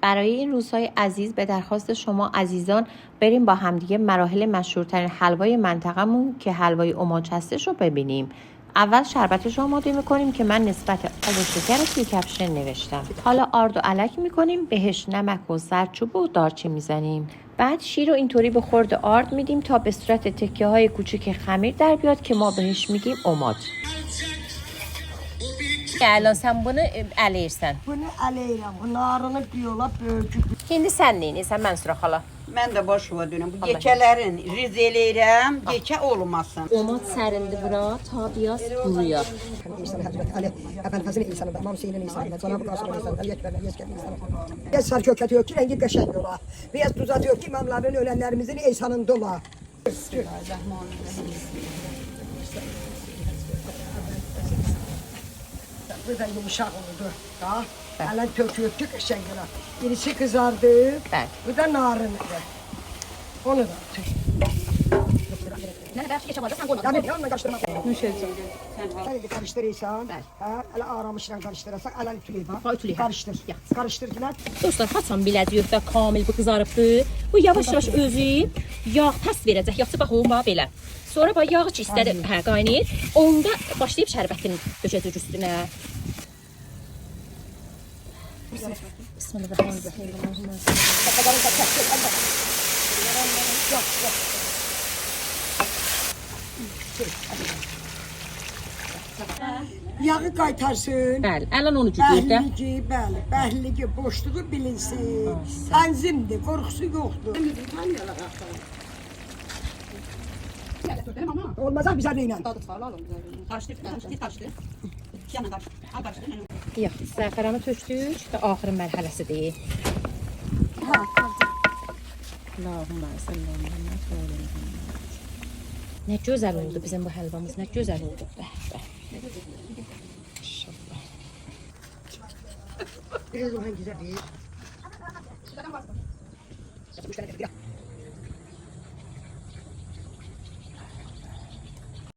برای این روزهای عزیز به درخواست شما عزیزان بریم با همدیگه مراحل مشهورترین حلوای منطقمون که حلوای اماج هستش رو ببینیم. اول شربتش رو آماده میکنیم که من نسبت آب و شکر توی کفش نوشتم. حالا آرد و الک میکنیم، بهش نمک و زردچوبه و دارچین میزنیم. بعد شیر رو اینطوری به خورد آرد میدیم تا به صورت تکه های کوچیک خمیر در بیاد که ما بهش میگیم اماج. الان sen bunu eləyirsən. Bunu eləyirəm. Bu narını biyola böyücük. İndi sən neynirsən Mənsura xala? Mən də baş dönüm. Bu yekələrin riz eləyirəm, yekə olmasın. Omad sərindir bura, ta biraz quruyar. İnsan Hazreti Ali, Efendimizin insanı, İmam Hüseyin'in insanı, Cenab-ı Kasım'ın insanı, Yekber'in insanı. Biraz sarkı yok ki rengi qəşəng ola. Biraz tuz atıyor ki imamların ölenlerimizin insanında ola. Bu da yumuşak oldu. Da. Elen töküyor ki qəşəng ola. Birisi kızardı. Bəli. Bu da narındır. Onu da tük. Tabii onunla karıştırma. Sen de karıştırırsan, elə aramışla karıştırırsan, elə ütüleyim. Ütüleyim. Karıştır. Karıştır ki, Dostlar, haçan biləcəyik də kamil bu qızarıbdır. Bu yavaş-yavaş özü yağ təs verəcək. Yaxşı bax o belə. Sonra bax yağı ki istədi qaynayır. Onda başlayıb şərbətini döşəcək üstünə. Bismillahirrahmanirrahim. yağı qaytarsın. Bəli, ələn onu güdür də. Bəhliki, bəli, bəhliki boşluğu bilinsin. Tənzimdir, qorxusu yoxdur. Olmaz ha bizə neynən? Yox, zəfəranı tökdük və axırın mərhələsidir. Allahumma salli ala Muhammed. Nə gözəl oldu bizim bu həlvamız, nə gözəl oldu. Bəh, bəh. Biraz o güzel değil.